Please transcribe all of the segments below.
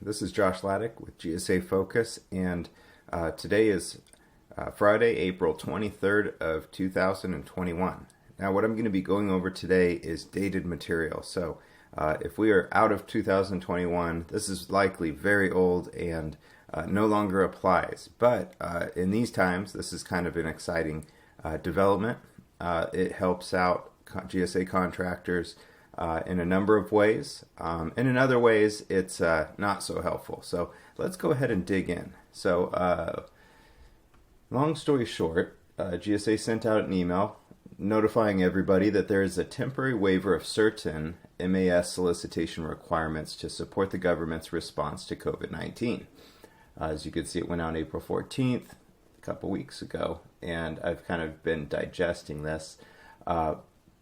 This is Josh Laddick with GSA Focus, and today is Friday, April 23rd of 2021. Now, what I'm going to be going over today is dated material. So, if we are out of 2021, this is likely very old and no longer applies. But in these times, this is kind of an exciting development. It helps out GSA contractors in a number of ways, and in other ways it's not so helpful. So let's go ahead and dig in. So long story short, GSA sent out an email notifying everybody that there is a temporary waiver of certain MAS solicitation requirements to support the government's response to COVID-19. As you can see, it went out April 14th, a couple weeks ago, and I've kind of been digesting this.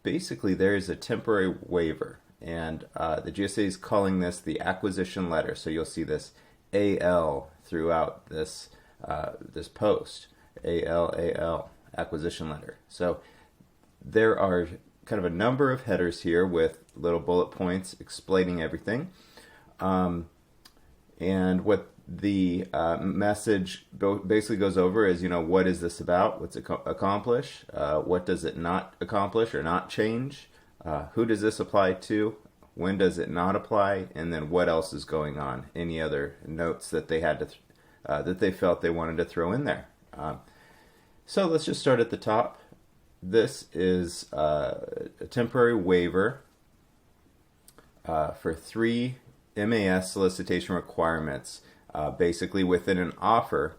Basically, there is a temporary waiver, and the GSA is calling this the Acquisition Letter. So you'll see this AL throughout this this post, AL, Acquisition Letter. So there are kind of a number of headers here with little bullet points explaining everything. And what the message basically goes over is, what is this about? What's it accomplish? What does it not accomplish or not change? Who does this apply to? When does it not apply? And then what else is going on? Any other notes that they had to that they felt they wanted to throw in there? So let's just start at the top. This is a temporary waiver for 3 MAS solicitation requirements. Basically, within an offer,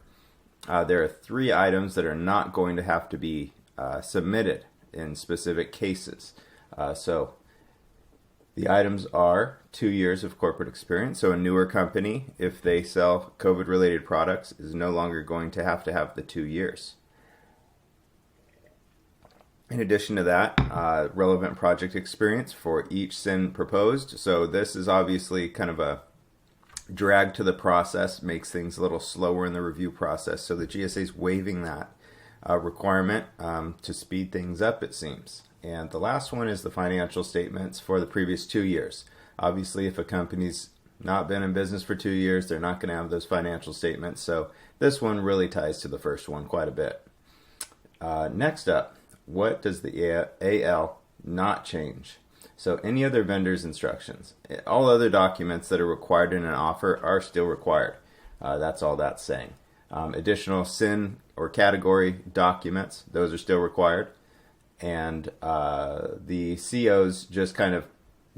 there are 3 items that are not going to have to be submitted in specific cases. So the items are 2 years of corporate experience. So a newer company, if they sell COVID-related products, is no longer going to have the 2 years. In addition to that, relevant project experience for each SIN proposed. So this is obviously kind of a drag to the process, makes things a little slower in the review process. So the GSA is waiving that requirement to speed things up, it seems. And the last one is the financial statements for the previous 2 years. Obviously, if a company's not been in business for 2 years, they're not going to have those financial statements. So this one really ties to the first one quite a bit. Next up, what does the AL not change? So any other vendor's instructions, all other documents that are required in an offer are still required. That's all that's saying. Additional SIN or category documents, those are still required. And the CO's just kind of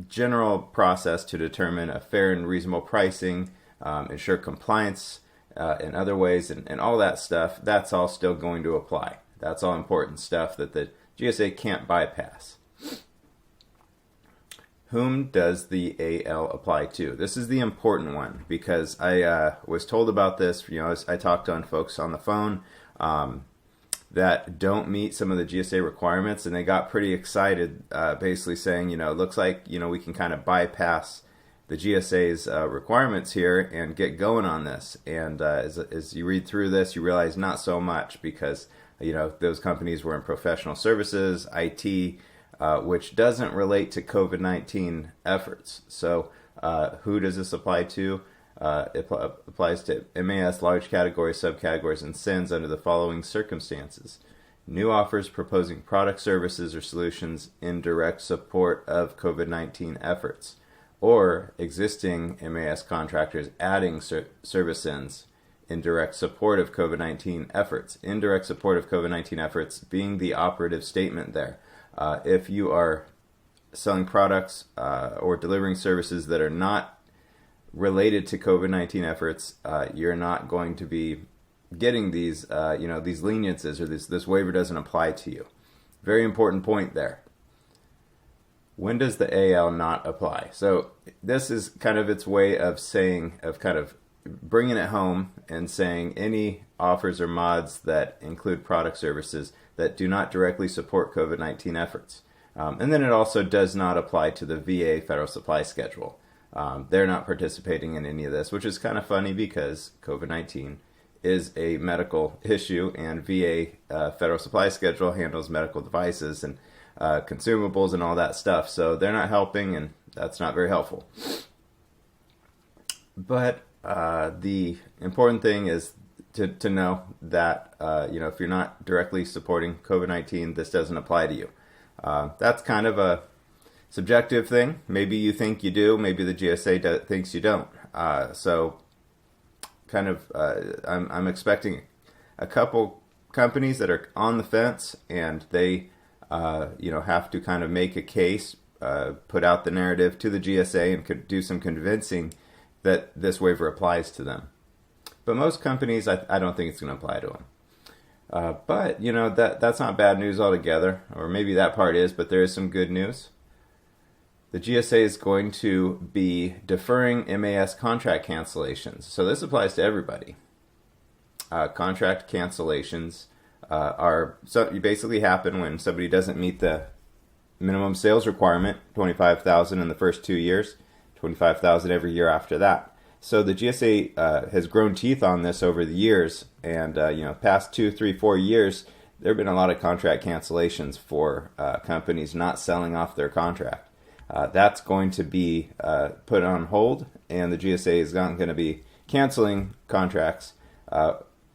general process to determine a fair and reasonable pricing, ensure compliance in other ways, and all that stuff, that's all still going to apply. That's all important stuff that the GSA can't bypass. Whom does the AL apply to? This is the important one because I was told about this. I talked on folks on the phone that don't meet some of the GSA requirements, and they got pretty excited, basically saying, it looks like we can kind of bypass the GSA's requirements here and get going on this. And as you read through this, you realize not so much because those companies were in professional services, IT. Which doesn't relate to COVID-19 efforts. So who does this apply to? It applies to MAS, large categories, subcategories, and SINs under the following circumstances. New offers proposing products, services, or solutions in direct support of COVID-19 efforts. Or existing MAS contractors adding service SINs in direct support of COVID-19 efforts. In direct support of COVID-19 efforts being the operative statement there. If you are selling products or delivering services that are not related to COVID-19 efforts, you're not going to be getting these, these leniencies, or this waiver doesn't apply to you. Very important point there. When does the AL not apply? So this is kind of its way of saying, of kind of bringing it home and saying any offers or mods that include product services that do not directly support COVID-19 efforts. And then it also does not apply to the VA Federal Supply Schedule. They're not participating in any of this, which is kind of funny because COVID-19 is a medical issue, and VA Federal Supply Schedule handles medical devices and consumables and all that stuff. So they're not helping, and that's not very helpful. But The important thing is to know that if you're not directly supporting COVID-19, this doesn't apply to you. That's kind of a subjective thing. Maybe you think you do. Maybe the GSA thinks you don't. I'm expecting a couple companies that are on the fence, and they have to kind of make a case, put out the narrative to the GSA, and could do some convincing that this waiver applies to them. But most companies, I don't think it's going to apply to them. But that's not bad news altogether, or maybe that part is, but there is some good news. The GSA is going to be deferring MAS contract cancellations. So this applies to everybody. Contract cancellations basically happen when somebody doesn't meet the minimum sales requirement, $25,000 in the first 2 years, $25,000 every year after that. So the GSA has grown teeth on this over the years, and past 2, 3, 4 years, there have been a lot of contract cancellations for companies not selling off their contract. That's going to be put on hold, and the GSA is not going to be canceling contracts.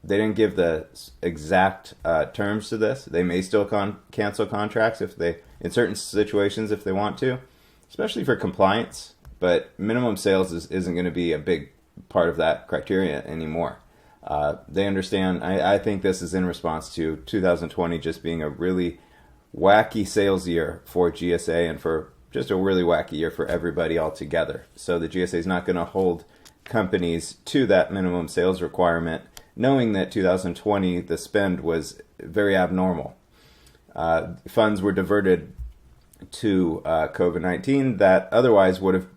They didn't give the exact terms to this. They may still cancel contracts in certain situations if they want to, especially for compliance. But minimum sales isn't going to be a big part of that criteria anymore. They understand. I think this is in response to 2020 just being a really wacky sales year for GSA, and for just a really wacky year for everybody altogether. So the GSA is not going to hold companies to that minimum sales requirement, knowing that 2020 the spend was very abnormal. Funds were diverted to COVID-19 that otherwise would have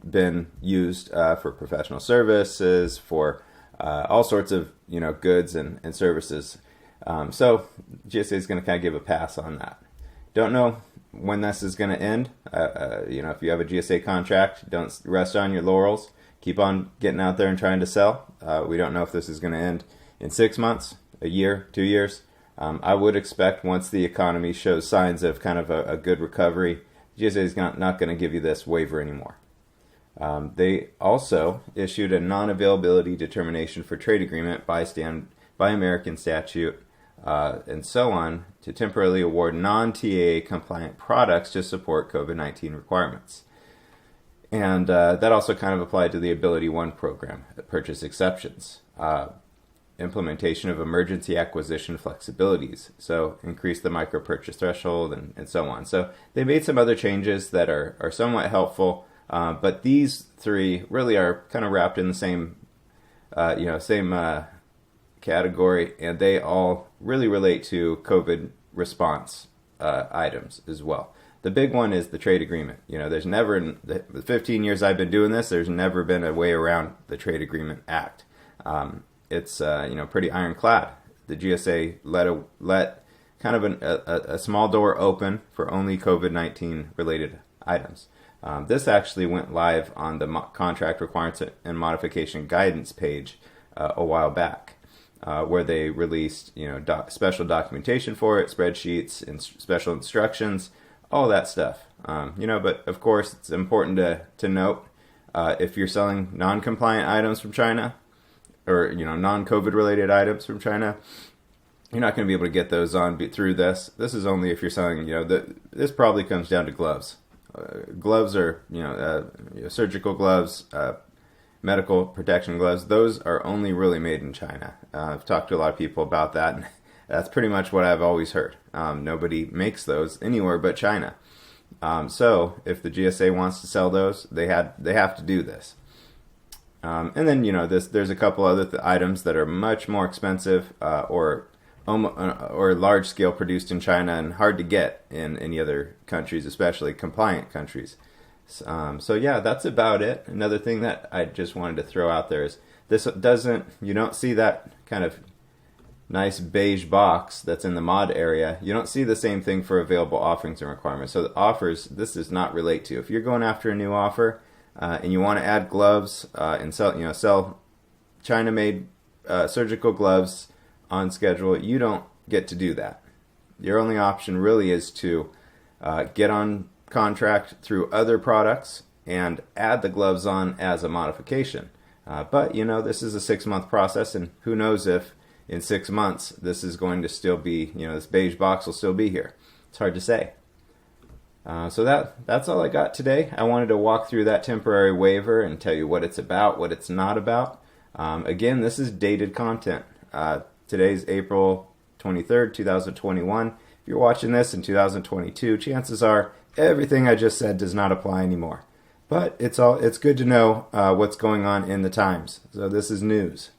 been used for professional services, for all sorts of goods and services. So GSA is going to kind of give a pass on that. Don't know when this is going to end. If you have a GSA contract, don't rest on your laurels. Keep on getting out there and trying to sell. We don't know if this is going to end in 6 months, a year, 2 years. I would expect once the economy shows signs of kind of a good recovery, GSA is not going to give you this waiver anymore. They also issued a non-availability determination for trade agreement by American statute and so on to temporarily award non-TAA compliant products to support COVID-19 requirements. And that also kind of applied to the Ability One program, purchase exceptions, implementation of emergency acquisition flexibilities, so increase the micro purchase threshold and so on. So they made some other changes that are somewhat helpful, but these three really are kind of wrapped in the same category, and they all really relate to COVID response items as well. The big one is the trade agreement. There's never, in the 15 years I've been doing this, there's never been a way around the Trade Agreement Act. It's pretty ironclad. The GSA let kind of a small door open for only COVID-19 related items. This actually went live on the contract requirements and modification guidance page a while back, where they released special documentation for it, spreadsheets, and special instructions, all that stuff. But of course it's important to note if you're selling non-compliant items from China, or non-COVID related items from China, you're not going to be able to get those on through this. This is only if you're selling. This probably comes down to gloves. Gloves are surgical gloves, medical protection gloves. Those are only really made in China. I've talked to a lot of people about that, and that's pretty much what I've always heard. Nobody makes those anywhere but China. So if the GSA wants to sell those, they have to do this. And then there's a couple other items that are much more expensive or large scale produced in China and hard to get in any other countries, especially compliant countries. So yeah, that's about it. Another thing that I just wanted to throw out there is you don't see that kind of nice beige box that's in the mod area. You don't see the same thing for available offerings and requirements. So the offers, this does not relate to. If you're going after a new offer and you want to add gloves and sell China-made surgical gloves on schedule, you don't get to do that. Your only option really is to get on contract through other products and add the gloves on as a modification. But, you know, this is a 6-month process, and who knows if in 6 months this is going to still be, you know, this beige box will still be here. It's hard to say. So that's all I got today. I wanted to walk through that temporary waiver and tell you what it's about, what it's not about. Again, this is dated content. Today's April 23rd, 2021. If you're watching this in 2022, chances are everything I just said does not apply anymore. But it's good to know what's going on in the times. So this is news.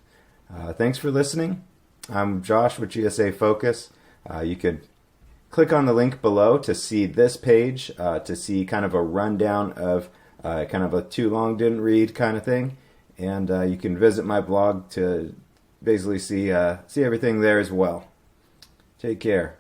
Thanks for listening. I'm Josh with GSA Focus. You could click on the link below to see this page, to see kind of a rundown of kind of a too long didn't read kind of thing. And you can visit my blog to basically see everything there as well. Take care.